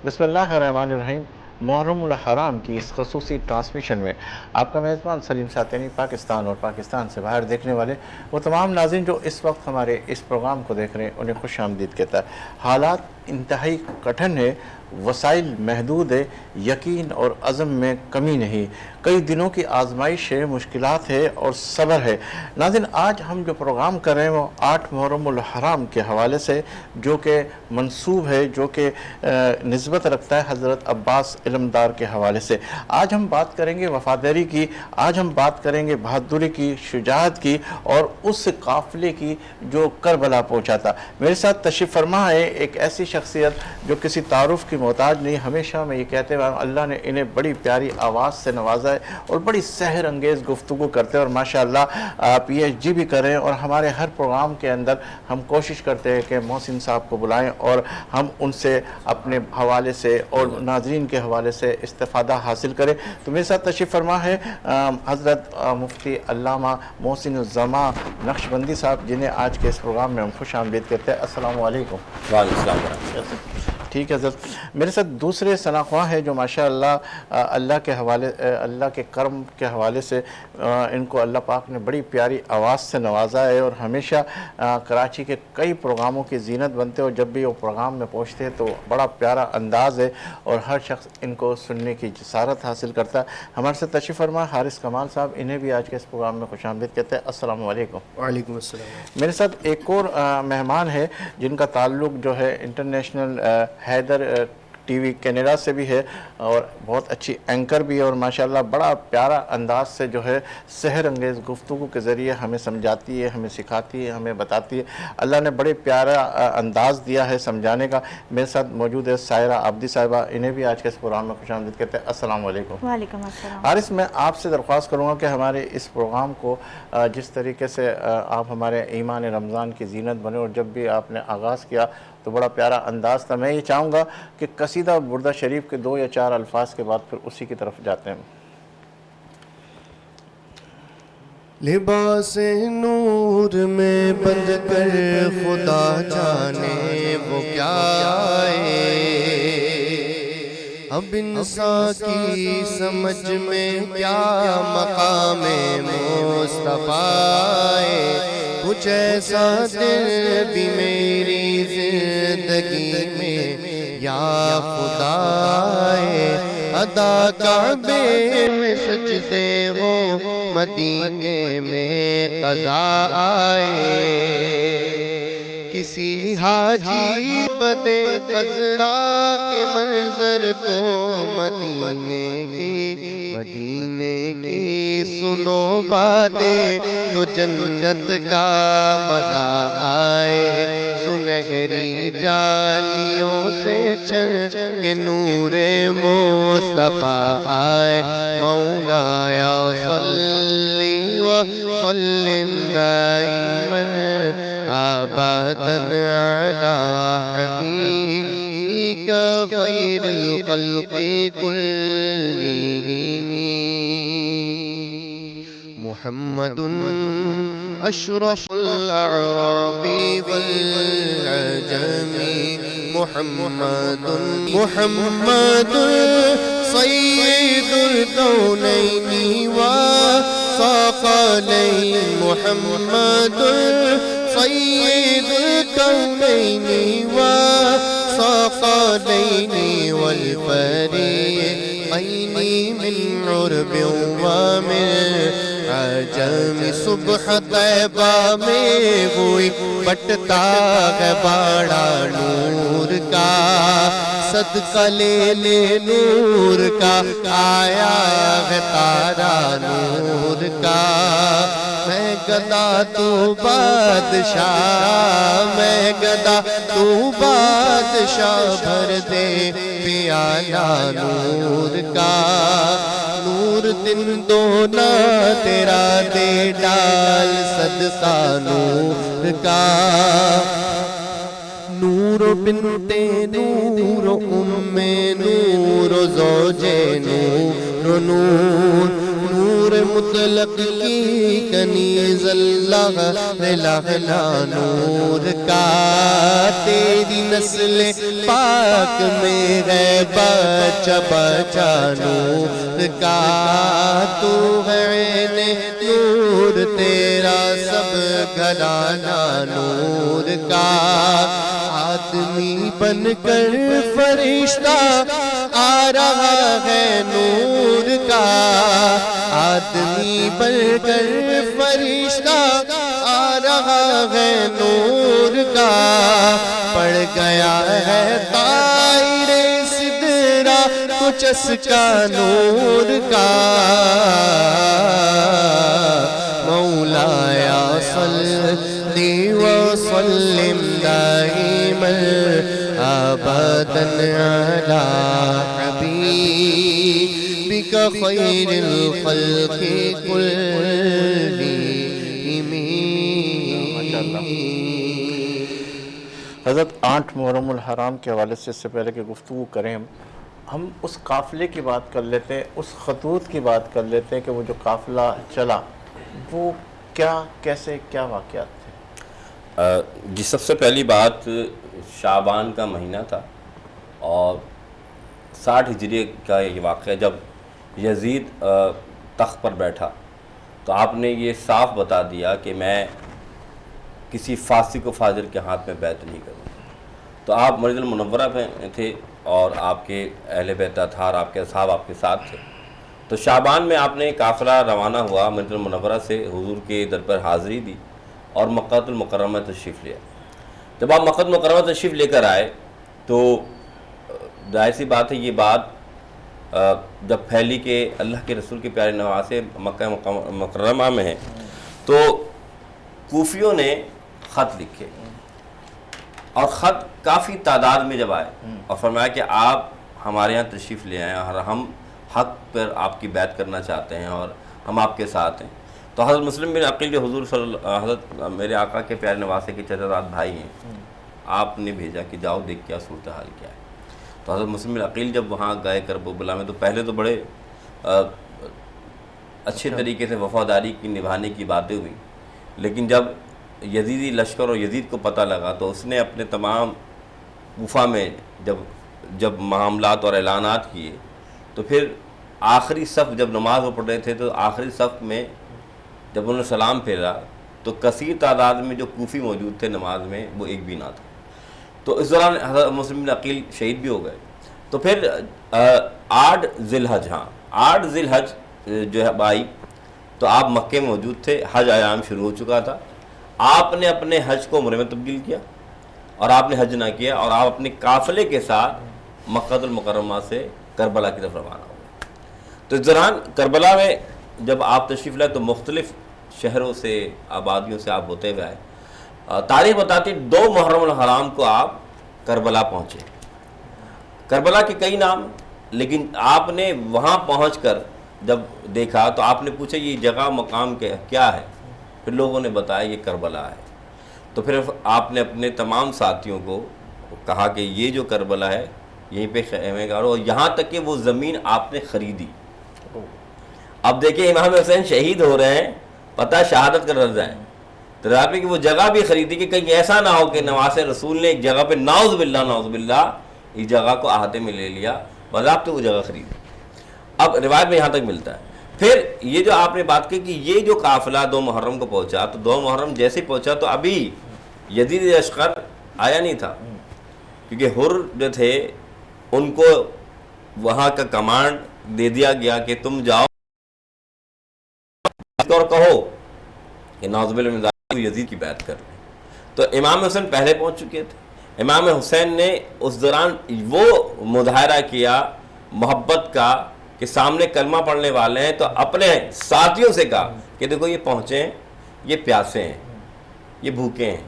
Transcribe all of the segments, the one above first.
بسم اللہ الرحمن الرحیم۔ محرم الحرام کی اس خصوصی ٹرانسمیشن میں آپ کا میزبان سلیم ساتینی پاکستان اور پاکستان سے باہر دیکھنے والے وہ تمام ناظرین جو اس وقت ہمارے اس پروگرام کو دیکھ رہے ہیں انہیں خوش آمدید کہتا ہے۔ حالات انتہائی کٹھن ہے، وسائل محدود ہے، یقین اور عزم میں کمی نہیں، کئی دنوں کی آزمائش ہے، مشکلات ہے اور صبر ہے۔ ناظرین، آج ہم جو پروگرام کر رہے ہیں وہ 8 محرم الحرام کے حوالے سے، جو کہ منسوب ہے، جو کہ نسبت رکھتا ہے حضرت عباس علمدار کے حوالے سے۔ آج ہم بات کریں گے وفاداری کی، آج ہم بات کریں گے بہادری کی، شجاعت کی اور اس قافلے کی جو کربلا پہنچا تھا۔ میرے ساتھ تشریف فرما ہے ایک ایسی شخصیت جو کسی تعارف کی محتاج نہیں۔ ہمیشہ میں یہ کہتے ہیں اللہ نے انہیں بڑی پیاری آواز سے نوازا ہے اور بڑی سحر انگیز گفتگو کرتے ہیں، اور ماشاءاللہ پی ایچ ڈی بھی کریں، اور ہمارے ہر پروگرام کے اندر ہم کوشش کرتے ہیں کہ محسن صاحب کو بلائیں اور ہم ان سے اپنے حوالے سے اور ناظرین کے حوالے سے استفادہ حاصل کریں۔ تو میرے ساتھ تشریف فرما ہے حضرت مفتی علامہ محسن الزمان نقشبندی صاحب، جنہیں آج کے اس پروگرام میں ہم خوش آمدید کہتے ہیں۔ السلام علیکم۔ وعلیکم السلام ورحمۃ اللہ۔ ٹھیک ہے حضرت، میرے ساتھ دوسرے ثناخواں ہیں جو ماشاءاللہ اللہ کے حوالے، اللہ کے کرم کے حوالے سے ان کو اللہ پاک نے بڑی پیاری آواز سے نوازا ہے، اور ہمیشہ کراچی کے کئی پروگراموں کی زینت بنتے، اور جب بھی وہ پروگرام میں پہنچتے ہیں تو بڑا پیارا انداز ہے اور ہر شخص ان کو سننے کی جسارت حاصل کرتا ہے۔ ہمارے سے تشریف فرما حارث کمال صاحب، انہیں بھی آج کے اس پروگرام میں خوش آمدید کہتے ہیں۔ السلام علیکم۔ وعلیکم السلام۔ میرے ساتھ ایک اور مہمان ہے جن کا تعلق جو ہے international Haider T V Canada سے بھی ہے، اور بہت اچھی اینکر بھی ہے، اور ماشاءاللہ بڑا پیارا انداز سے جو ہے سحر انگیز گفتگو کے ذریعے ہمیں سمجھاتی ہے، ہمیں سکھاتی ہے، ہمیں بتاتی ہے۔ اللہ نے بڑے پیارا انداز دیا ہے سمجھانے کا۔ میرے ساتھ موجود ہے سائرہ عابدی صاحبہ، انہیں بھی آج کے اس پروگرام میں خوش آمدید کہتے ہیں۔ السلام علیکم۔ وعلیکم السلام۔ حارث، میں آپ سے درخواست کروں گا کہ ہمارے اس پروگرام کو جس طریقے سے آپ ہمارے ایمان رمضان کی زینت بنے، اور جب بھی آپ نے آغاز کیا تو بڑا پیارا انداز تھا، میں یہ چاہوں گا کہ قصیدہ بردہ شریف کے 2 یا 4 الفاظ کے بعد پھر اسی کی طرف جاتے ہیں۔ لباس نور میں بند کر خدا جانے وہ کیا آئے، اب انسان کی سمجھ میں کیا مقام مصطفیٰ ہے، کچھ ایسا دل بھی میری زندگی میں یا خدا ہے، ادا کعبے میں سجدے ہو مدینے میں قضا آئے، کسی حاجی بدے قضا کے منظر کو مدینے کی سنو باتیں تو جنت کا مزہ آئے، سنہری جالیوں سے چل کے نور مصطفیٰ آئے، مولایا صلی وسلم دائما ابدا علی حبیبک خیر الخلق کلہم، محمد اشرف الاعراب والعجم، محمد سید الکونین والثقلین، محمد سید الکونین والثقلین والفریقین من عرب ومن عجم، صبح طیبہ میں ہوئی بٹتا ہے باڑا نور کا، صدقہ لے لے نور کا، آیا ہے تارا نور کا، میں گدا تو بادشاہ، میں گدا تو بادشاہ، بھر دے پیالہ نور کا، نور دن دونا تیرا دے ڈال صدقہ نور کا، نور بنت نور ام نور زوج نور، نور نور مطلق کی کنیز اللہ لہنا نور کا تیری نسل پاک میں ہے بچہ بچہ نور کا تو ہے نور تیرا سب گھرانہ نور کا آدمی بن کر فرشتہ آ رہا ہے نور کا آدمی بن کر فرشتہ آ رہا ہے نور کا پڑ گیا ہے طائر سدرہ کو چسکا نور کا مولایا صلی وسلم دائما ابدا علی حبیبک خیر الخلق کلہم۔ حضرت 8 محرم الحرام کے حوالے سے اس سے پہلے کہ گفتگو کریں ہم اس قافلے کی بات کر لیتے ہیں، اس خطوط کی بات کر لیتے ہیں کہ وہ جو قافلہ چلا وہ کیا کیسے کیا واقعات تھے؟ جی سب سے پہلی بات شعبان کا مہینہ تھا اور 60 ہجری کا یہ واقعہ جب یزید تخت پر بیٹھا تو آپ نے یہ صاف بتا دیا کہ میں کسی فاسق و فاجر کے ہاتھ میں بیعت نہیں کروں۔ تو آپ مدینہ المنورہ میں تھے اور آپ کے اہل بیت اطہار آپ کے اصحاب آپ کے ساتھ تھے، تو شعبان میں آپ نے قافلہ روانہ ہوا مدینہ المنورہ سے، حضور کے در پر حاضری دی اور مکہ المکرمہ تشریف لیا۔ جب آپ مکہ المکرمہ تشریف لے کر آئے تو ظاہر سی بات ہے یہ بات جب پھیلی کہ اللہ کے رسول کے پیارے نواسے مکہ مکرمہ میں ہیں تو کوفیوں نے خط لکھے اور خط کافی تعداد میں جب آئے اور فرمایا کہ آپ ہمارے یہاں تشریف لے آئے اور ہم حق پر آپ کی بیعت کرنا چاہتے ہیں اور ہم آپ کے ساتھ ہیں۔ تو حضرت مسلم بن عقیل جو حضور حضرت میرے آقا کے پیارے نواسے کے چچا زاد بھائی ہیں، آپ نے بھیجا کہ جاؤ دیکھ کیا صورتحال کیا ہے۔ تو حضرت مسلم بن عقیل جب وہاں گئے کربلا میں تو پہلے تو بڑے اچھے طریقے سے وفاداری کی نبھانے کی باتیں ہوئی، لیکن جب یزیدی لشکر اور یزید کو پتہ لگا تو اس نے اپنے تمام کوفہ میں جب معاملات اور اعلانات کیے تو پھر آخری صف جب نماز وہ پڑھ رہے تھے تو آخری صف میں جب انہوں نے سلام پھیرا تو کثیر تعداد میں جو کوفی موجود تھے نماز میں وہ ایک بھی نہ تھا۔ تو اس دوران حضرت مسلم بن عقیل شہید بھی ہو گئے۔ تو پھر 8 ذی الحج 8 ذی الحج جو ہے بائی تو آپ مکے میں موجود تھے، حج ایام شروع ہو چکا تھا، آپ نے اپنے حج کو عمرے میں تبدیل کیا اور آپ نے حج نہ کیا اور آپ اپنے قافلے کے ساتھ مکہ المکرمہ سے کربلا کی طرف روانہ ہو گئے۔ تو اس دوران کربلا میں جب آپ تشریف لائے تو مختلف شہروں سے آبادیوں سے آپ ہوتے ہوئے آئے۔ تاریخ بتاتی 2 محرم الحرام کو آپ کربلا پہنچے۔ کربلا کے کئی نام، لیکن آپ نے وہاں پہنچ کر جب دیکھا تو آپ نے پوچھا یہ جگہ مقام کیا ہے؟ پھر لوگوں نے بتایا یہ کربلا ہے۔ تو پھر آپ نے اپنے تمام ساتھیوں کو کہا کہ یہ جو کربلا ہے یہیں پہ خیمے گاڑو، اور یہاں تک کہ وہ زمین آپ نے خریدی۔ اب دیکھیں امام حسین شہید ہو رہے ہیں، پتہ شہادت کا رضا ہے، تو آپ نے کہ وہ جگہ بھی خریدی کہ کہیں ایسا نہ ہو کہ نواسے رسول نے ایک جگہ پہ نعوذ باللہ اس جگہ کو احاطے میں لے لیا، باضابطہ وہ جگہ خریدی۔ اب روایت میں یہاں تک ملتا ہے۔ پھر یہ جو آپ نے بات کی کہ یہ جو قافلہ 2 محرم کو پہنچا تو 2 محرم جیسے پہنچا تو ابھی یزید لشکر آیا نہیں تھا، کیونکہ حر جو تھے ان کو وہاں کا کمانڈ دے دیا گیا کہ تم جاؤ اور کہو کہ نعوذ باللہ من ذالک یزید کی بیعت کر لیں۔ تو امام حسین پہلے پہنچ چکے تھے۔ امام حسین نے اس دوران وہ مظاہرہ کیا محبت کا کہ سامنے کلمہ پڑھنے والے ہیں، تو اپنے ساتھیوں سے کہا کہ دیکھو یہ پہنچے ہیں، یہ پیاسے ہیں، یہ بھوکے ہیں،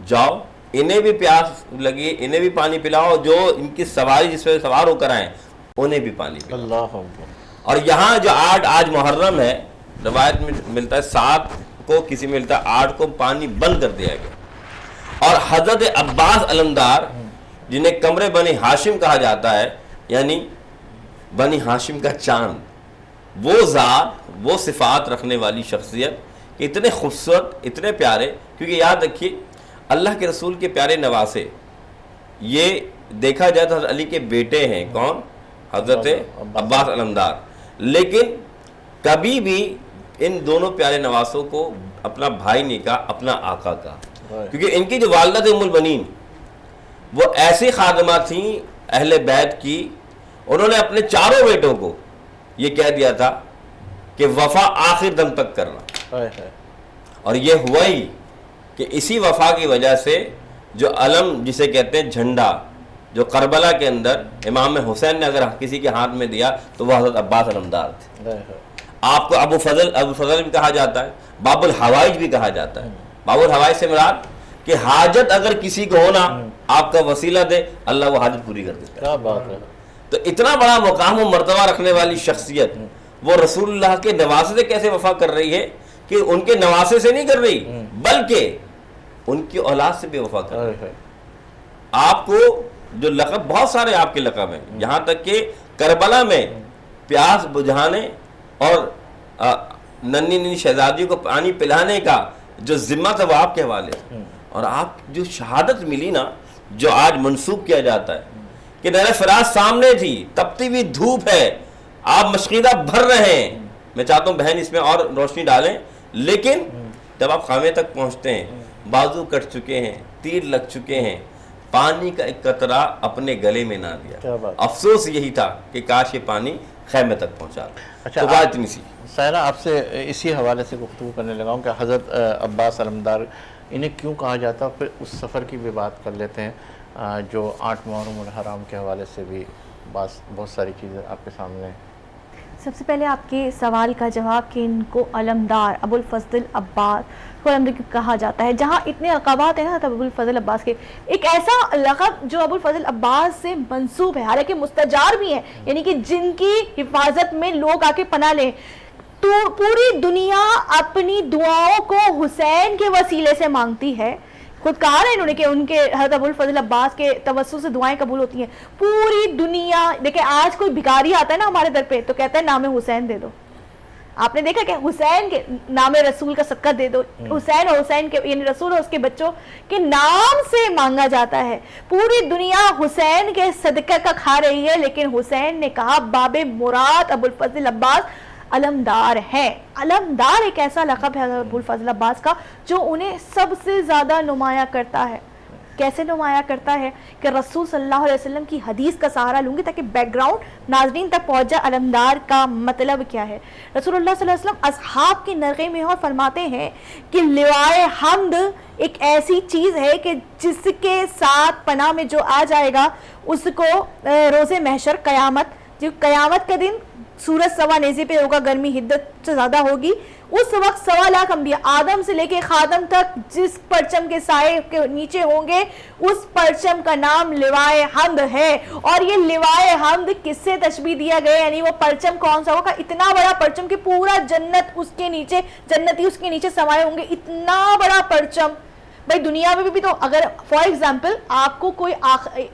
جاؤ انہیں بھی پیاس لگی انہیں بھی پانی پلاؤ، جو ان کی سواری جس پہ سوار ہو کر آئیں انہیں بھی پانی پلاؤ۔ اللہ اکبر۔ اور یہاں جو 8 آج محرم ہے، روایت میں ملتا ہے 7 کو، کسی میں ملتا ہے 8 کو پانی بند کر دیا گیا۔ اور حضرت عباس علمدار جنہیں کمرے بنی ہاشم کہا جاتا ہے، یعنی بنی ہاشم کا چاند، وہ ذات وہ صفات رکھنے والی شخصیت کہ اتنے خوبصورت اتنے پیارے. کیونکہ یاد رکھیے اللہ کے رسول کے پیارے نواسے یہ دیکھا جائے تو حضرت علی کے بیٹے ہیں. کون؟ حضرت عباس علمدار. لیکن کبھی بھی ان دونوں پیارے نواسوں کو اپنا بھائی نہیں کہا، اپنا آقا کہا. کیونکہ ان کی جو والدہ تھی ام المؤمنین وہ ایسی خادمہ تھیں اہل بیت کی، انہوں نے اپنے چاروں بیٹوں کو یہ کہہ دیا تھا کہ وفا آخر دم تک کرنا. اور یہ ہوا ہی کہ اسی وفا کی وجہ سے جو علم جسے کہتے ہیں جھنڈا جو کربلا کے اندر امام حسین نے اگر کسی کے ہاتھ میں دیا تو وہ حضرت عباس علمدار تھے. آپ کو ابو فضل بھی کہا جاتا ہے، باب الحوائج بھی کہا جاتا ہے. باب الحوائج سے مراد کہ حاجت اگر کسی کو ہونا آپ کا وسیلہ دے اللہ وہ حاجت پوری کر دیتا ہے. کیا بات ہے. تو اتنا بڑا مقام و مرتبہ رکھنے والی شخصیت وہ رسول اللہ کے نواسے سے کیسے وفا کر رہی ہے کہ ان کے نواسے سے نہیں کر رہی بلکہ ان کی اولاد سے بھی وفا کر رہی ہے. آپ کو جو لقب بہت سارے آپ کے لقب ہیں، یہاں تک کہ کربلا میں پیاس بجھانے اور ننھی ننھی شہزادیوں کو پانی پلانے کا جو ذمہ تھا وہ آپ کے حوالے ہے. اور آپ جو شہادت ملی نا جو آج منسوب کیا جاتا ہے کہ نہر فرات سامنے تھی، تپتی ہوئی دھوپ ہے، آپ مشقیدہ بھر رہے ہیں. میں چاہتا ہوں بہن اس میں اور روشنی ڈالیں. لیکن جب آپ خیمے تک پہنچتے ہیں بازو کٹ چکے ہیں، تیر لگ چکے ہیں، پانی کا ایک قطرہ اپنے گلے میں نہ دیا. افسوس یہی تھا کہ کاش یہ پانی خیمے تک پہنچا. اچھا تو بات اتنی سی. سائرہ آپ سے اسی حوالے سے گفتگو کرنے لگا ہوں کہ حضرت عباس علمدار انہیں کیوں کہا جاتا ہے. پھر اس سفر کی بھی بات کر لیتے ہیں جو 8 محرم الحرام کے حوالے سے بھی بہت ساری چیزیں آپ کے سامنے ہیں. سب سے پہلے آپ کے سوال کا جواب کہ ان کو علمدار ابو الفضل عباس کو علمدار کہا جاتا ہے. جہاں اتنے لقبات ہیں نا ابو الفضل عباس کے، ایک ایسا لقب جو ابو الفضل عباس سے منسوب ہے حالانکہ مستجار بھی ہے، یعنی کہ جن کی حفاظت میں لوگ آ کے پناہ لیں. تو پوری دنیا اپنی دعاؤں کو حسین کے وسیلے سے مانگتی ہے. خود کہا نا انہوں نے کہ ان کے حضرت ابو الفضل عباس کے توسل سے دعائیں قبول ہوتی ہیں. پوری دنیا دیکھیں، آج کوئی بھکاری آتا ہے نا ہمارے در پہ تو کہتا ہے نام حسین دے دو. آپ نے دیکھا کہ حسین کے نام رسول کا صدقہ دے دو. حسین اور حسین کے یعنی رسول اور اس کے بچوں کے نام سے مانگا جاتا ہے. پوری دنیا حسین کے صدقہ کا کھا رہی ہے، لیکن حسین نے کہا باب مراد ابو الفضل عباس علمدار ہے. علمدار ایک ایسا لقب ہے ابو الفضل عباس کا جو انہیں سب سے زیادہ نمایاں کرتا ہے. کیسے نمایاں کرتا ہے کہ رسول صلی اللہ علیہ وسلم کی حدیث کا سہارا لوں گی تاکہ بیک گراؤنڈ ناظرین تک پہنچ جائے علمدار کا مطلب کیا ہے. رسول اللہ صلی اللہ علیہ وسلم اصحاب کے نرغے میں اور فرماتے ہیں کہ لوائے حمد ایک ایسی چیز ہے کہ جس کے ساتھ پناہ میں جو آ جائے گا اس کو روز محشر قیامت کے دن سورج سوا نیزے پہ ہوگا، گرمی حدت سے زیادہ ہوگی. اس وقت 1.25 لاکھ انبیاء آدم سے لے کے خادم تک جس پرچم کے سائے کے نیچے ہوں گے اس پرچم کا نام لوائے حمد ہے. اور یہ لوائے حمد کس سے تشبیہ دیا گیا، یعنی وہ پرچم کون سا ہوگا؟ اتنا بڑا پرچم کہ پورا جنت اس کے نیچے، جنتی اس کے نیچے سمائے ہوں گے. اتنا بڑا پرچم. بھائی دنیا میں بھی تو اگر فار ایگزامپل آپ کو کوئی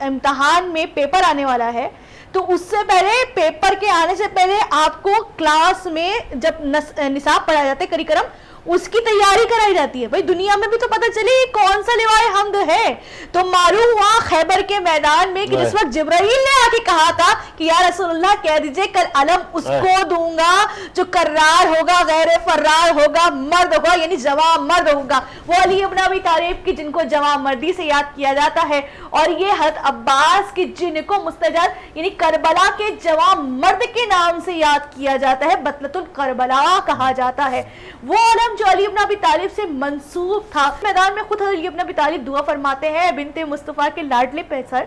امتحان میں پیپر آنے والا ہے تو اس سے پہلے پیپر کے آنے سے پہلے آپ کو کلاس میں جب نصاب پڑھایا جاتا ہے کریکلم اس کی تیاری کرائی جاتی ہے. بھائی دنیا میں بھی تو پتہ چلے کون سا لوائے حمد ہے. تو معلوم ہوا خیبر کے میدان میں کہ جس وقت جبرائیل نے آ کے کہا تھا کہ یا رسول اللہ کہہ دیجئے کل علم اس کو دوں گا جو کرار ہوگا، غیر فرار ہوگا، مرد ہوگا، یعنی جواں مرد ہوگا. وہ علی ابن ابی طالب کی جن کو جواں مردی سے یاد کیا جاتا ہے، اور یہ حضرت عباس کی جن کو مستجد یعنی کربلا کے جواں مرد کے نام سے یاد کیا جاتا ہے، بطلۃ الکربلا کہا جاتا ہے. وہ علم جو علی ابن ابی طالب سے منسوب تھا. میدان میں خود علی ابن ابی طالب دعا فرماتے ہیں بنت مصطفیٰ کے لاڈلے پہ سر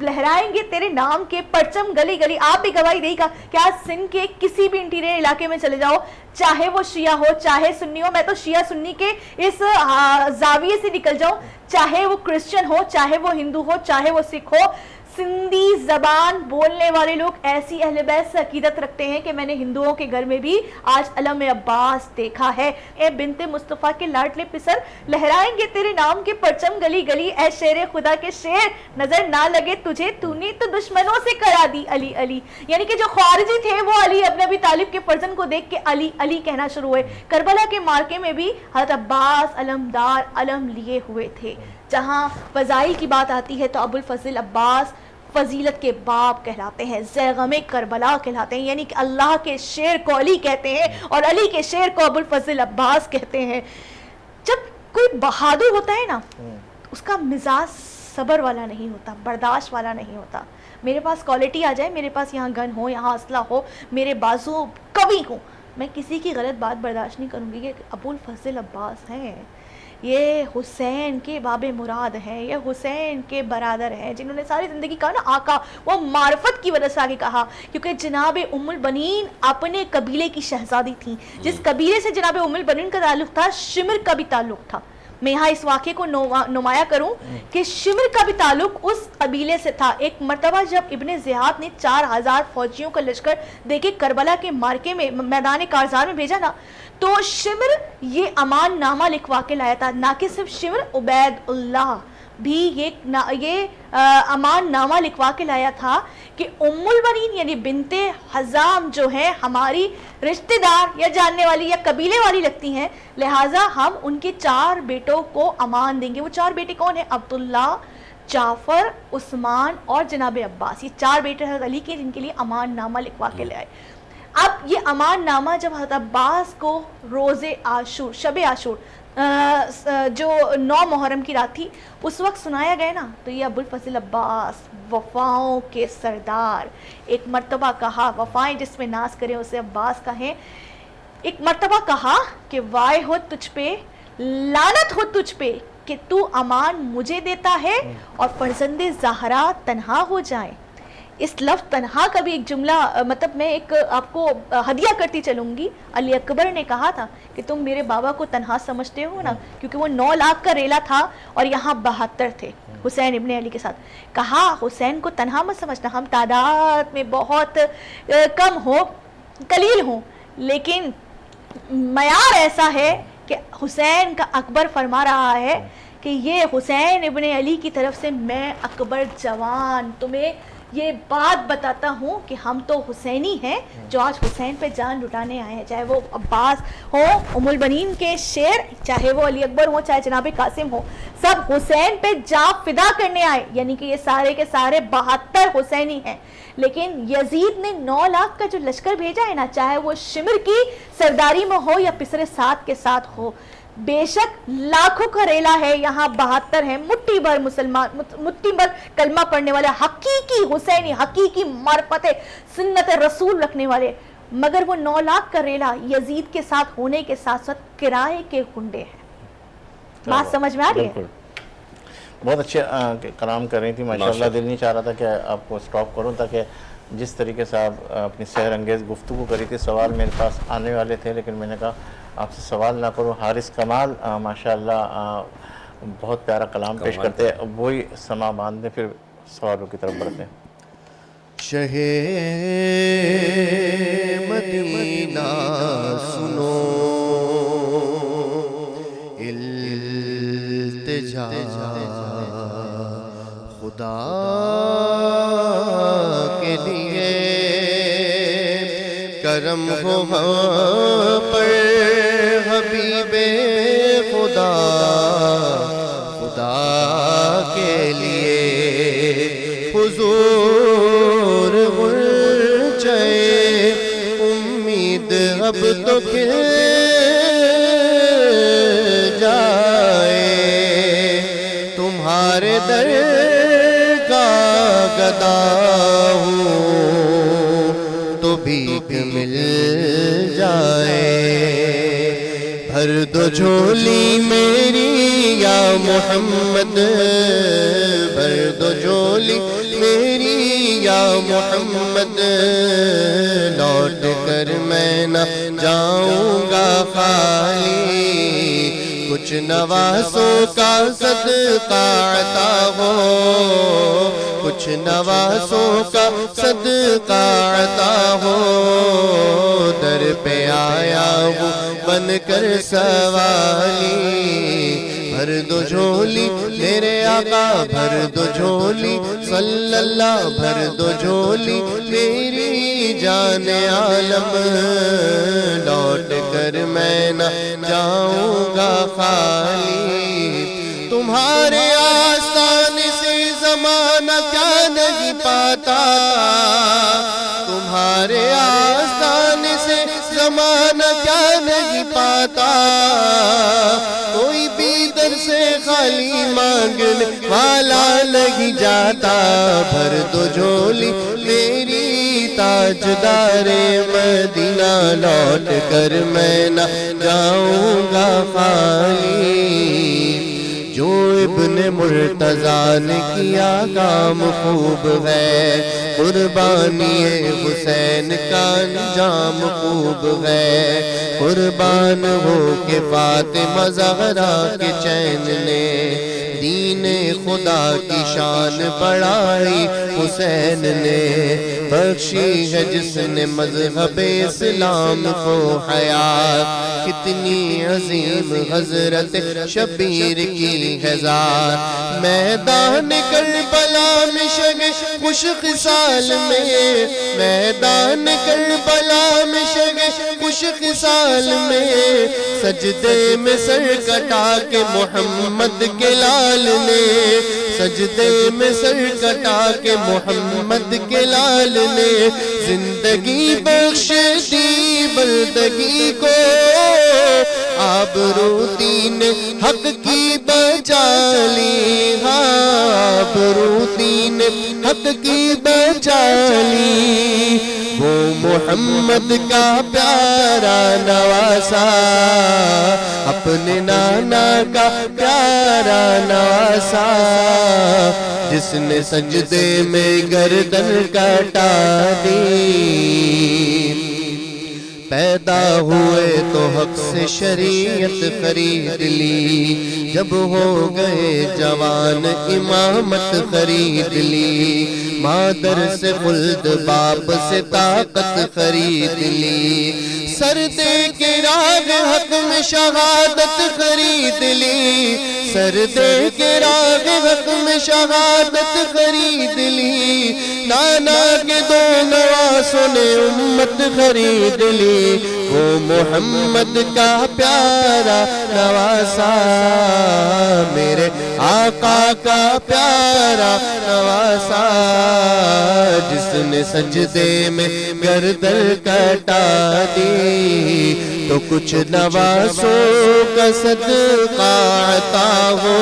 لہرائیں گے تیرے نام کے پرچم گلی گلی. آپ بھی گواہی دے گا کہ آج سندھ کے کسی بھی انٹیریئر علاقے میں چلے جاؤ، چاہے وہ شیعہ ہو چاہے سنی ہو، میں تو شیعہ سنی کے اس زاویے سے نکل جاؤں، چاہے وہ کرسچن ہو چاہے وہ ہندو ہو چاہے وہ سکھ ہو، سندھی زبان بولنے والے لوگ ایسی اہل بیت سے عقیدت رکھتے ہیں کہ میں نے ہندوؤں کے گھر میں بھی آج علم عباس دیکھا ہے. اے بنت مصطفیٰ کے لاڈلے پسر لہرائیں گے تیرے نام کے پرچم گلی گلی. اے شیر خدا کے شیر نظر نہ لگے تجھے تو نے تو دشمنوں سے کرا دی علی علی. یعنی کہ جو خارجی تھے وہ علی ابن ابی طالب کے فرزند کو دیکھ کے علی علی کہنا شروع ہوئے. کربلا کے مارکے میں بھی حضرت عباس علمدار علم لیے ہوئے تھے. جہاں فضائل کی بات آتی ہے تو ابو الفضل عباس فضیلت کے باپ کہلاتے ہیں, زیغم کربلا کہلاتے ہیں. یعنی کہ اللہ کے شیر کو علی کہتے ہیں اور علی کے شیر کو ابو الفضل عباس کہتے ہیں. جب کوئی بہادر ہوتا ہے نا, اس کا مزاج صبر والا نہیں ہوتا, برداشت والا نہیں ہوتا. میرے پاس کوالٹی آ جائے, میرے پاس یہاں گن ہو, یہاں اسلحہ ہو, میرے بازو کبھی ہوں, میں کسی کی غلط بات برداشت نہیں کروں گی. کہ ابو الفضل عباس ہیں, یہ حسین کے باب مراد ہیں, یہ حسین کے برادر ہیں, جنہوں نے ساری زندگی کہا نا آقا, وہ معرفت کی وجہ سے آگے کہا, کیونکہ جناب ام البنین اپنے قبیلے کی شہزادی تھیں. جس قبیلے سے جناب ام البنین کا تعلق تھا, شمر کا بھی تعلق تھا. میں یہاں اس واقعے کو نمایاں کروں کہ شمر کا بھی تعلق اس قبیلے سے تھا. ایک مرتبہ جب ابن زیاد نے 4000 فوجیوں کا لشکر دے کے کربلا کے مارکے میں میدان کارزار میں بھیجا نا, تو شمر یہ امان نامہ لکھوا کے لایا تھا. نہ کہ صرف شمر, عبید اللہ بھی یہ امان نامہ لکھوا کے لایا تھا کہ ام البنین یعنی بنت حزام جو ہے ہماری رشتہ دار یا جاننے والی یا قبیلے والی لگتی ہیں, لہٰذا ہم ان کے 4 بیٹوں کو امان دیں گے. وہ 4 بیٹے کون ہیں؟ عبداللہ, جعفر, عثمان اور جناب عباس. یہ 4 بیٹے ہیں علی کے جن کے لیے امان نامہ لکھوا کے لائے. اب یہ امان نامہ جب حضرت عباس کو روز عاشور, شب عاشور جو 9 محرم کی رات تھی, اس وقت سنایا گیا نا, تو یہ ابو الفضل عباس وفاؤں کے سردار, ایک مرتبہ کہا, وفائیں جس میں ناز کریں اسے عباس کہیں, ایک مرتبہ کہا کہ وائے ہو تجھ پہ, لعنت ہو تجھ پہ کہ تو امان مجھے دیتا ہے اور فرزند زہرا تنہا ہو جائیں. اس لفظ تنہا کا بھی ایک جملہ, مطلب میں ایک آپ کو ہدیہ کرتی چلوں گی. علی اکبر نے کہا تھا کہ تم میرے بابا کو تنہا سمجھتے ہو نا, کیونکہ وہ 9 لاکھ کا ریلا تھا اور یہاں 72 تھے حسین ابن علی کے ساتھ. کہا حسین کو تنہا مت سمجھنا, ہم تعداد میں بہت کم ہو, قلیل ہوں, لیکن معیار ایسا ہے کہ حسین کا اکبر فرما رہا ہے کہ یہ حسین ابن علی کی طرف سے میں اکبر جوان تمہیں یہ بات بتاتا ہوں کہ ہم تو حسینی ہیں جو آج حسین پہ جان لٹانے آئے ہیں, چاہے وہ عباس ہو, ام البنین کے شیر, چاہے وہ علی اکبر ہو, چاہے جناب قاسم ہو, سب حسین پہ جان فدا کرنے آئے. یعنی کہ یہ سارے کے سارے 72 حسینی ہیں. لیکن یزید نے 9 لاکھ کا جو لشکر بھیجا ہے نا, چاہے وہ شمر کی سرداری میں ہو یا پسر سات کے ساتھ ہو, بے شک لاکھوں کا ریلا ہے, یہاں 72 ہیں, مٹھی بھر مسلمان, مٹھی بھر کلمہ پڑھنے والے, حقیقی حسینی, حقیقی معرفت سنت رسول رکھنے والے, مگر وہ 9 لاکھ کا ریلا یزید کے ساتھ ہونے کے ساتھ ساتھ کرائے کے گنڈے ہیں. بات سمجھ میں آ رہی ہے؟ بہت اچھے کلام کر رہی تھی ماشاءاللہ. دل نہیں چاہ رہا تھا کہ آپ کو سٹاپ کروں, تاکہ جس طریقے سے آپ اپنی سحر انگیز گفتگو کری تھی, سوال میرے پاس آنے والے تھے, لیکن میں نے کہا آپ سے سوال نہ کروں. حارث کمال ماشاءاللہ بہت پیارا کلام پیش کرتے ہیں, وہی سما باندھیں, پھر سوالوں کی طرف بڑھتے ہیں. شہ مدینہ سنو, التجا خدا کے لیے, کرم ہو پر حبیب خدا, خدا کے لیے حضور غنچہ امید اب تو کھل جائے, تمہارے در کا گدا ہوں تو بھیک مل جائے. بھر دو جھولی میری یا محمد, بھر دو جھولی میری یا محمد, لوٹ کر میں نہ جاؤں گا خالی, کچھ کچھ نوازوں کا صدقہ عطا ہو، کچھ نوازوں کا صدقہ عطا ہو، در پہ آیا ہوں بن کر سوالی، بھر دو جھولی میرے آقا بھر دو جھولی صلی اللہ، بھر دو جھولی میری جان عالم، لوٹ کر میں نہ جاؤں گا خالی، تمہارے آستانے سے زمانہ کیا نہیں پاتا، تمہارے آستانے سے زمانہ کیا نہیں پاتا، کوئی بھی در سے خالی مانگنے والا نہیں جاتا، بھر دو جھولی میری تاجدار مدینہ، لوٹ کر میں نہ جاؤں گا خالی، جو ابن مرتضیٰ نے کیا کام خوب ہے، قربانی حسین کا انجام خوب ہے، قربان ہو کے فاطمہ زہرا کے چین نے دین خدا کی شان بڑھائی، حسین نے بخشی ہے جس نے مذہب اسلام کو حیات، کتنی عظیم حضرت شبیر کی ہے ذات، میدان کربلا میں شگ خوش خصال میں، میدان کربلا میں شگ خوش خصال میں، سجدے میں سر کٹا کے محمد کے لال نے، سجدے میں سر کٹا کے محمد کے لال نے زندگی بخش دی بندگی کو، آبرو دین حق کی بچا لی، آبرو دین حق کی بچا لی، وہ محمد کا پیارا نواسا، اپنے نانا کا پیارا نواسا، جس نے سجدے میں گردن کٹا دی، پیدا ہوئے تو حق سے شریعت خرید لی، جب ہو گئے جوان امامت خرید لی، مادر سے خلد باپ سے طاقت خرید لی، سر دے کے راہ حق میں شہادت خرید لی، سر دے کے راہ حق میں شہادت خرید لی، نانا کے دو نواسوں نے امت خرید لی، وہ محمد کا پیارا نواسا، میرے آقا کا پیارا نواسا، جس نے سجدے میں گردن کٹا دی، تو کچھ نواسوں کا صدقہ عطا ہو،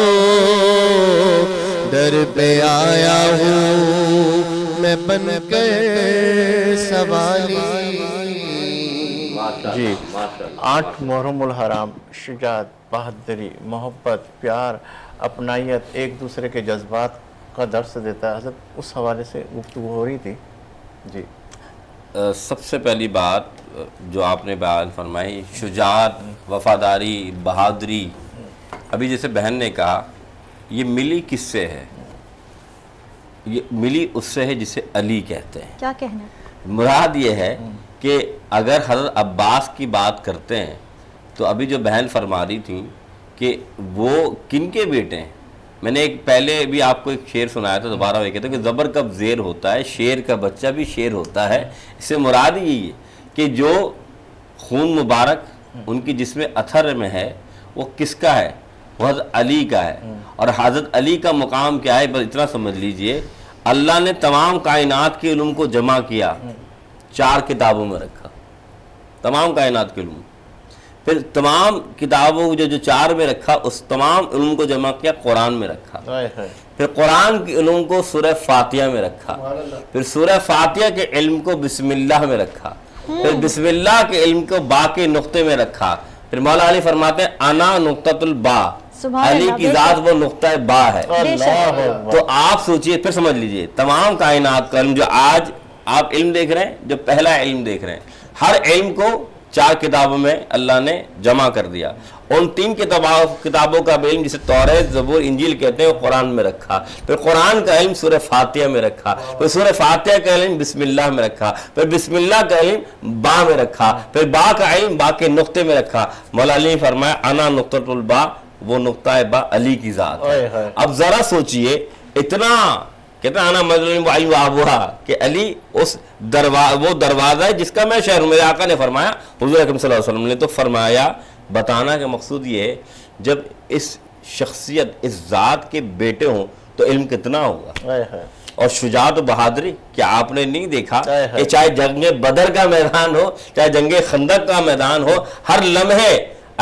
در پہ آیا ہوں میں بن کر سوالی۔ جی 8 محرم الحرام، شجاعت، بہادری، محبت، پیار، اپنائیت، ایک دوسرے کے جذبات کا درس دیتا ہے، حضرت اس حوالے سے گفتگو ہو رہی تھی۔ جی سب سے پہلی بات جو آپ نے بیان فرمائی، شجاعت، وفاداری، بہادری، ابھی جیسے بہن نے کہا یہ ملی کس سے ہے؟ یہ ملی اس سے ہے جسے علی کہتے ہیں۔ کیا کہنا؟ مراد یہ ہے کہ اگر حضرت عباس کی بات کرتے ہیں تو ابھی جو بہن فرما رہی تھیں کہ وہ کن کے بیٹے ہیں، میں نے ایک پہلے بھی آپ کو ایک شعر سنایا تھا، دوبارہ وہ کہتے ہیں کہ زبر کب زیر ہوتا ہے، شیر کا بچہ بھی شیر ہوتا ہے، اس سے مراد یہی ہے کہ جو خون مبارک ان کی جسم اثر میں ہے وہ کس کا ہے؟ وہ حضرت علی کا ہے، اور حضرت علی کا مقام کیا ہے؟ بس اتنا سمجھ لیجئے، اللہ نے تمام کائنات کے علوم کو جمع کیا، 4 کتابوں میں رکھا، تمام کائنات کے علوم، پھر تمام کتابوں جو 4 میں رکھا، اس تمام علوم کو جمع کیا قرآن میں رکھا، پھر قرآن کے علوم کو سورہ فاتحہ میں رکھا، پھر سورہ فاتحہ کے علم کو بسم اللہ میں رکھا، پھر بسم اللہ کے علم کو با کے نقطے میں رکھا، پھر مولا علی فرماتے ہیں انا نقطۃ البا، علی کی ذات وہ نقطہ با ہے۔ تو آپ سوچئے، پھر سمجھ لیجئے تمام کائنات کا علم جو آج آپ علم دیکھ رہے ہیں، جو پہلا علم دیکھ رہے ہیں، ہر علم کو 4 کتابوں میں اللہ نے جمع کر دیا. ان 3 کتابوں کا علم جسے توریت، زبور، انجیل کہتے ہیں وہ قرآن میں رکھا. پھر قرآن کا علم سورہ فاتحہ میں رکھا. پھر سورہ فاتحہ کا علم بسم اللہ میں رکھا. پھر بسم اللہ کا علم با میں رکھا. پھر با کا علم با کے نقطے میں رکھا. مولا علی نے فرمایا انا نقطۃ البا، وہ نقطہ با علی کی ذات ہے. اب ذرا سوچئے اتنا کہتے ہیں انا مظلوم وعلی وابوہا کہ علی اس وہ دروازہ ہے جس کا میں شہر ہوں. میرے آقا نے فرمایا، حضور اکرم صلی اللہ علیہ وسلم نے تو فرمایا، بتانا کہ مقصود یہ ہے جب اس شخصیت اس ذات کے بیٹے ہوں تو علم کتنا ہوگا. اور شجاعت و بہادری کیا آپ نے نہیں دیکھا کہ چاہے جنگ بدر کا میدان ہو، چاہے جنگ خندق کا میدان ہو، ہر لمحے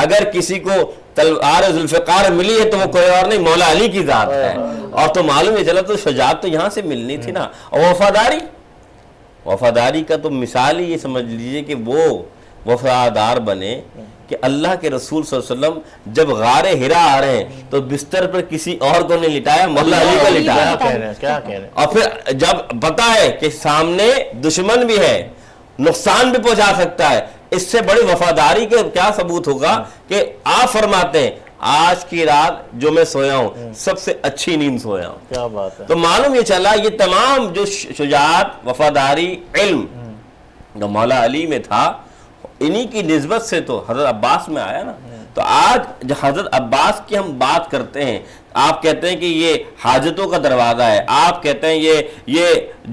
اگر کسی کو تلوار ذوالفقار ملی ہے تو وہ کوئی اور نہیں، مولا علی کی ذات ہے. اور تو معلوم ہے چلا تو شجاعت تو یہاں سے ملنی تھی نا. اور وفاداری کا تو مثال ہی یہ سمجھ لیجئے کہ وہ وفادار بنے کہ اللہ کے رسول صلی اللہ علیہ وسلم جب غار حرا آ رہے ہیں تو بستر پر کسی اور کو نہیں لٹایا، مولا علی کو لٹایا. کیا کہہ رہے ہیں. اور پھر جب پتا ہے کہ سامنے دشمن بھی ہے، نقصان بھی پہنچا سکتا ہے، اس سے بڑی وفاداری کے کیا ثبوت ہوگا کہ آپ فرماتے ہیں آج کی رات جو میں سویا ہوں سب سے اچھی نیند سویا ہوں. کیا بات ہے. تو معلوم یہ چلا یہ تمام جو شجاعت، وفاداری، علم جو مولا علی میں تھا، انہی کی نسبت سے تو حضرت عباس میں آیا نا. تو آج جو حضرت عباس کی ہم بات کرتے ہیں، آپ کہتے ہیں کہ یہ حاجتوں کا دروازہ ہے، آپ کہتے ہیں یہ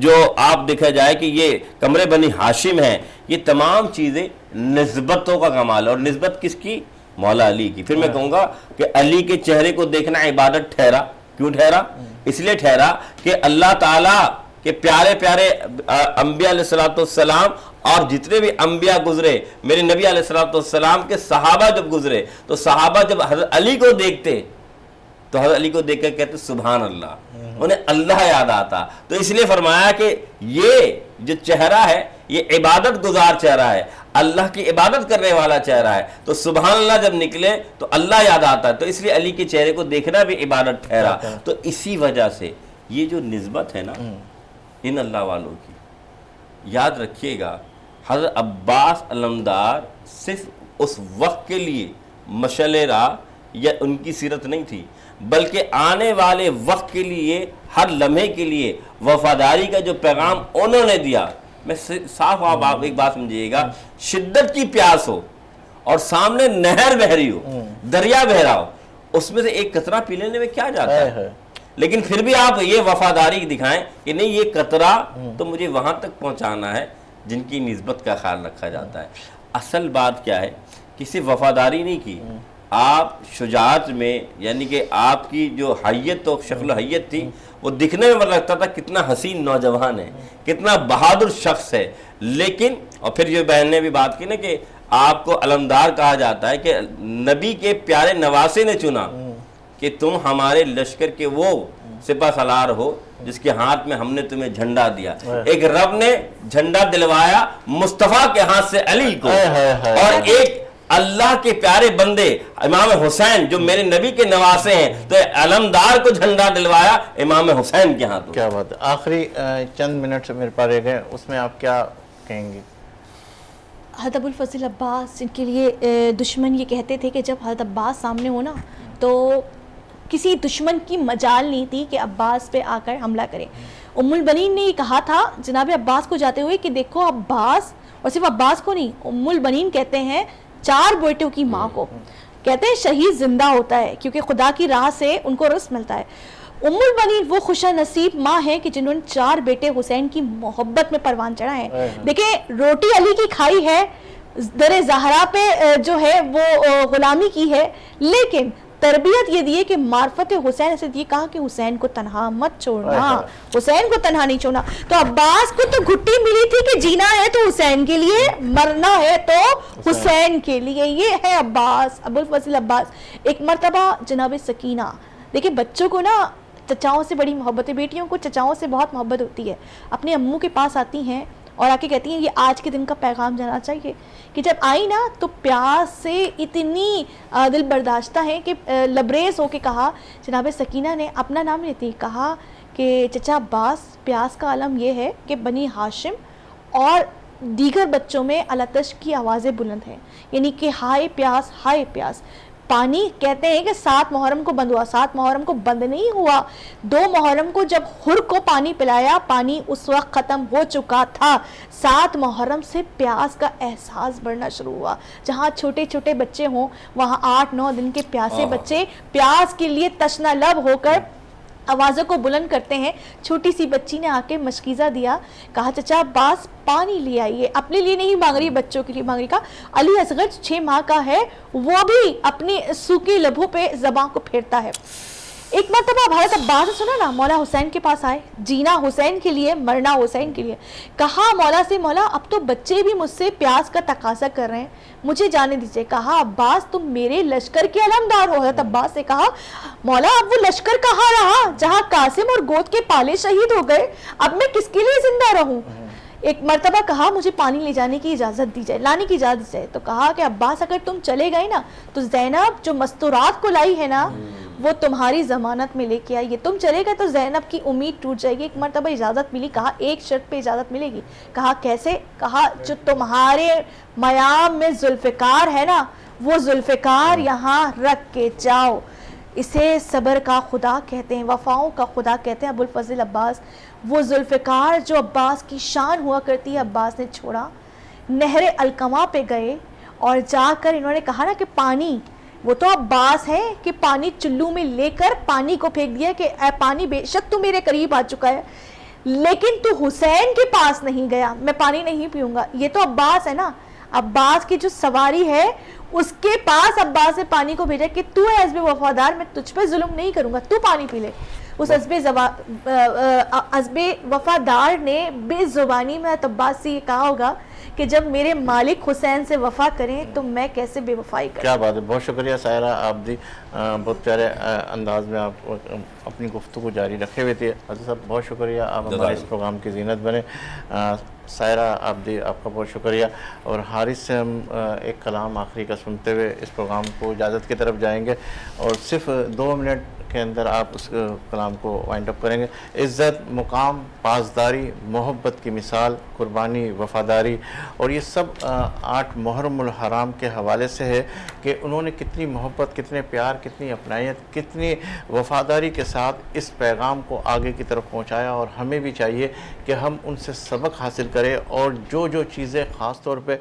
جو آپ دیکھا جائے کہ یہ کمرے بنی ہاشم ہے، یہ تمام چیزیں نسبتوں کا کمال ہے. اور نسبت کس کی؟ مولا علی کی. پھر میں کہوں گا کہ علی کے چہرے کو دیکھنا عبادت ٹھہرا. کیوں ٹھہرا؟ اس لیے ٹھہرا کہ اللہ تعالیٰ کہ پیارے پیارے انبیاء علیہ السلام اور جتنے بھی انبیاء گزرے، میرے نبی علیہ السلام کے صحابہ جب گزرے تو صحابہ جب حضرت علی کو دیکھتے تو حضرت علی کو دیکھ کر کہتے سبحان اللہ، انہیں اللہ یاد آتا. تو اس لیے فرمایا کہ یہ جو چہرہ ہے یہ عبادت گزار چہرہ ہے، اللہ کی عبادت کرنے والا چہرہ ہے. تو سبحان اللہ جب نکلے تو اللہ یاد آتا ہے. تو اس لیے علی کے چہرے کو دیکھنا بھی عبادت ٹھہرا. تو اسی وجہ سے یہ جو نسبت ہے نا ان اللہ والوں کی، یاد رکھیے گا حضرت عباس علمدار صرف اس وقت کے لیے مشعل راہ یا ان کی سیرت نہیں تھی، بلکہ آنے والے وقت کے لیے، ہر لمحے کے لیے وفاداری کا جو پیغام انہوں نے دیا. میں صاف آپ ایک بات سمجھیے گا، شدت کی پیاس ہو اور سامنے نہر بہ رہی ہو، دریا بہ رہا ہو، اس میں سے ایک قطرہ پی لینے میں کیا جاتا ہے، لیکن پھر بھی آپ یہ وفاداری دکھائیں کہ نہیں یہ قطرہ تو مجھے وہاں تک پہنچانا ہے جن کی نسبت کا خیال رکھا جاتا ہے. اصل بات کیا ہے، کسی وفاداری نہیں کی، آپ شجاعت میں، یعنی کہ آپ کی جو حیت و شکل و حیت تھی وہ دکھنے میں لگتا تھا کتنا حسین نوجوان ہے، کتنا بہادر شخص ہے. لیکن اور پھر جو بہن نے بھی بات کی نا کہ آپ کو علمدار کہا جاتا ہے کہ نبی کے پیارے نواسے نے چنا کہ تم ہمارے لشکر کے وہ سپہ سالار ہو جس کے ہاتھ میں ہم نے تمہیں جھنڈا دیا. ایک رب نے جھنڈا دلوایا مصطفیٰ کے ہاتھ سے علی کو، اور ایک اللہ کے پیارے بندے امام حسین جو میرے نبی کے نواسے ہیں تو علمدار کو جھنڈا دلوایا امام حسین کے ہاتھوں. کیا بات ہے. آخری چند منٹ میرے پاس رہ گئے، اس میں آپ کیا کہیں گے؟ حضرت ابوالفضل عباس جن کے لیے دشمن یہ کہتے تھے کہ جب حضرت عباس سامنے ہونا تو کسی دشمن کی مجال نہیں تھی کہ عباس پہ آ کر حملہ کرے. ام البنین نے یہ کہا تھا جناب عباس کو جاتے ہوئے کہ دیکھو عباس، اور صرف عباس کو نہیں، ام البنین کہتے ہیں 4 بیٹوں کی ماں کو، کہتے ہیں شہید زندہ ہوتا ہے کیونکہ خدا کی راہ سے ان کو رزق ملتا ہے. ام البنین وہ خوش نصیب ماں ہے کہ جنہوں نے 4 بیٹے حسین کی محبت میں پروان چڑھا ہے. دیکھیں روٹی علی کی کھائی ہے، در زہرا پہ جو ہے وہ غلامی کی ہے، لیکن تربیت یہ دیے کہ معرفت حسین سے یہ کہا کہ حسین کو تنہا مت چھوڑنا، حسین کو تنہا نہیں چھوڑنا. تو عباس کو تو گھٹی ملی تھی کہ جینا ہے تو حسین کے لیے، مرنا ہے تو حسین کے لیے. یہ ہے عباس، ابوالفضل عباس. ایک مرتبہ جناب سکینہ، دیکھیں بچوں کو نا چچاؤں سے بڑی محبت ہے، بیٹیوں کو چچاؤں سے بہت محبت ہوتی ہے، اپنے اموں کے پاس آتی ہیں اور آ کے کہتی ہیں یہ آج کے دن کا پیغام جانا چاہیے کہ جب آئی نا تو پیاس سے اتنی دل برداشتہ ہے کہ لبریز ہو کے کہا، جناب سکینہ نے اپنا نام لیتے کہا کہ چچا عباس، پیاس کا عالم یہ ہے کہ بنی ہاشم اور دیگر بچوں میں الاتش کی آوازیں بلند ہیں، یعنی کہ ہائے پیاس ہائے پیاس۔ پانی کہتے ہیں کہ 7 محرم کو بند ہوا، 7 محرم کو بند نہیں ہوا، 2 محرم کو جب حر کو پانی پلایا، پانی اس وقت ختم ہو چکا تھا۔ 7 محرم سے پیاس کا احساس بڑھنا شروع ہوا۔ جہاں چھوٹے چھوٹے بچے ہوں وہاں 8-9 دن کے پیاسے بچے پیاس کے لیے تشنہ لب ہو کر آوازوں کو بلند کرتے ہیں۔ چھوٹی سی بچی نے آ کے مشکیزہ دیا، کہا چچا عباس پانی لے آئیے، اپنے لیے نہیں مانگ رہی، بچوں کے لیے مانگ رہی۔ کہا علی اصغر 6 ماہ کا ہے، وہ بھی اپنے سوکھے لبوں پہ زبان کو پھیرتا ہے۔ ایک مرتبہ حضرت عباس نے سنا نا، مولا حسین کے پاس آئے، جینا حسین کے لیے مرنا حسین کے لیے، کہا مولا سے مولا اب تو بچے بھی مجھ سے پیاس کا تقاضا کر رہے ہیں، مجھے جانے دیجئے۔ کہا عباس تم میرے لشکر کے علمدار ہو۔ حضرت عباس نے کہا مولا اب وہ لشکر کہاں رہا جہاں قاسم اور گود کے پالے شہید ہو گئے، اب میں کس کے لیے زندہ رہوں۔ ایک مرتبہ کہا مجھے پانی لے جانے کی اجازت دی جائے، لانے کی اجازت دی جائے، تو کہا کہ عباس اگر تم چلے گئے نا تو زینب جو مستورات کو لائی ہے نا وہ تمہاری ضمانت میں لے کے آئی ہے، تم چلے گئے تو زینب کی امید ٹوٹ جائے گی۔ ایک مرتبہ اجازت ملی، کہا ایک شرط پہ اجازت ملے گی۔ کہا کیسے؟ کہا جو تمہارے میام میں ذوالفقار ہے نا وہ ذوالفقار یہاں رکھ کے جاؤ۔ اسے صبر کا خدا کہتے ہیں، وفاؤں کا خدا کہتے ہیں ابوالفضل عباس۔ وہ ذوالفقار جو عباس کی شان ہوا کرتی ہے عباس نے چھوڑا، نہر القما پہ گئے اور جا کر انہوں نے کہا نا کہ پانی، وہ تو عباس ہے کہ پانی چلو میں لے کر پانی کو پھینک دیا کہ اے پانی بے شک تو میرے قریب آ چکا ہے لیکن تو حسین کے پاس نہیں گیا، میں پانی نہیں پیوں گا۔ یہ تو عباس ہے نا، عباس کی جو سواری ہے اس کے پاس عباس نے پانی کو بھیجا کہ تو ہے حزب وفادار، میں تجھ پہ ظلم نہیں کروں گا، تو پانی پی لے۔ اس حزب وفادار نے بے زبانی میں عباس سے یہ کہا ہوگا کہ جب میرے مالک حسین سے وفا کریں تو میں کیسے بے وفائی کروں۔ کیا بات ہے، بہت شکریہ سائرہ، آپ بھی بہت پیارے انداز میں آپ اپنی گفتگو جاری رکھے ہوئے تھے۔ حضرت صاحب بہت شکریہ، آپ ہمارے اس پروگرام کی زینت بنے۔ سائرہ عابدی آپ کا بہت شکریہ، اور حارث سے ہم ایک کلام آخری کا سنتے ہوئے اس پروگرام کو اجازت کی طرف جائیں گے، اور صرف 2 منٹ کے اندر آپ اس کلام کو وائنڈ اپ کریں گے۔ عزت، مقام، پاسداری، محبت کی مثال، قربانی، وفاداری، اور یہ سب 8 محرم الحرام کے حوالے سے ہے کہ انہوں نے کتنی محبت، کتنے پیار، کتنی اپنائیت، کتنی وفاداری کے ساتھ اس پیغام کو آگے کی طرف پہنچایا، اور ہمیں بھی چاہیے کہ ہم ان سے سبق حاصل کریں، اور جو چیزیں خاص طور پہ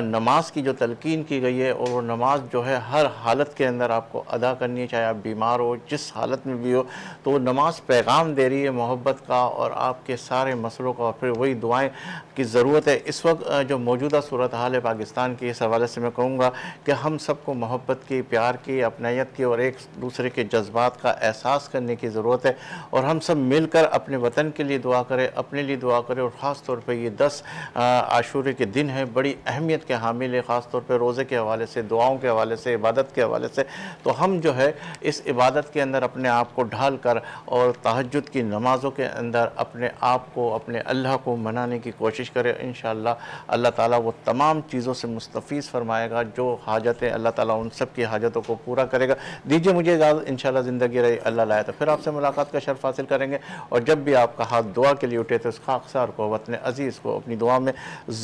نماز کی جو تلقین کی گئی ہے، اور وہ نماز جو ہے ہر حالت کے اندر آپ کو ادا کرنی ہے، چاہے آپ بیمار ہو، جس حالت میں بھی ہو، تو وہ نماز پیغام دے رہی ہے محبت کا اور آپ کے سارے مسئلوں کا، اور پھر وہی دعائیں کی ضرورت ہے۔ اس وقت جو موجودہ صورتحال ہے پاکستان کی، اس حوالے سے میں کہوں گا کہ ہم سب کو محبت کی، پیار کی، اپنائیت کی اور ایک دوسرے کے جذبات کا احساس کرنے کی ضرورت ہے، اور ہم سب مل کر اپنے وطن کے لیے دعا کریں، اپنے لیے دعا کریں، اور خاص طور پہ یہ 10 عاشورے کے دن ہے، بڑی اہمیت کے حامل ہے، خاص طور پہ روزے کے حوالے سے، دعاؤں کے حوالے سے، عبادت کے حوالے سے۔ تو ہم جو ہے اس عبادت کے اندر اپنے آپ کو ڈھال کر اور تہجد کی نمازوں کے اندر اپنے آپ کو، اپنے اللہ کو منانے کی کوشش کرے۔ انشاءاللہ اللہ تعالیٰ وہ تمام چیزوں سے مستفیض فرمائے گا، جو حاجتیں اللہ تعالیٰ ان سب کی حاجتوں کو پورا کرے گا۔ دیجیے مجھے اجازت، انشاءاللہ زندگی رہی اللہ لائے تو پھر آپ سے ملاقات کا شرف حاصل کریں گے، اور جب بھی آپ کا ہاتھ دعا کے لیے اٹھے تو اس خاکسار کو، وطن عزیز کو اپنی دعا میں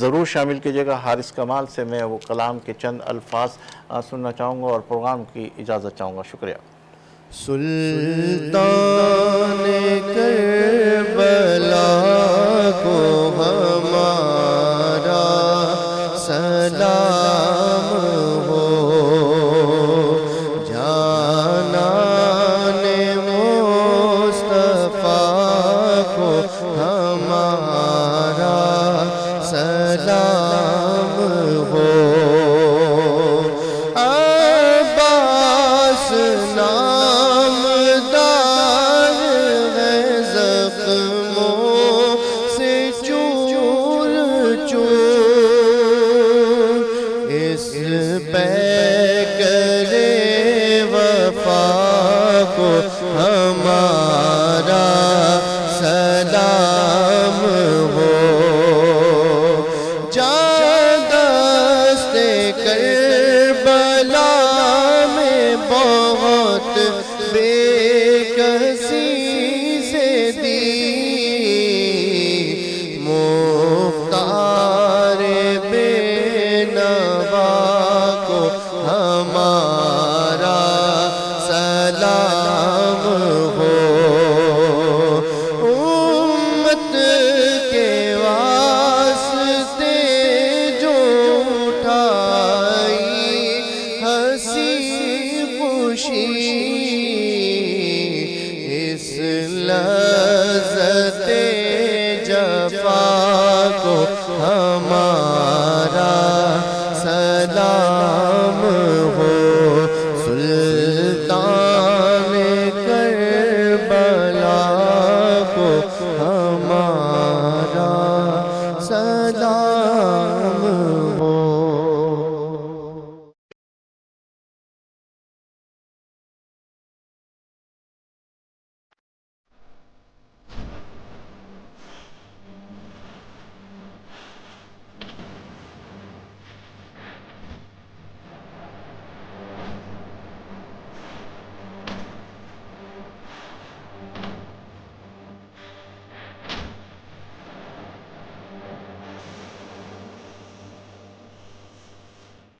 ضرور شامل کیجیے گا۔ حارث کمال سے میں وہ کلام کے چند الفاظ سننا چاہوں گا اور پروگرام کی اجازت چاہوں گا۔ شکریہ۔ سلطان کربلا کو ہمارا سلام ہو، جانان مصطفیٰ کو ہمارا سلام ہو۔ عباس نامدار ہے زخموں سے چور چور، اس پہ کرے وفا کو ہمارا سلام ہو۔ دست کربلا میں بہت بے کسی سے دی، مختار ہمارا سلام ہو، سلطان کربلا کو ہمارا سلام ہو۔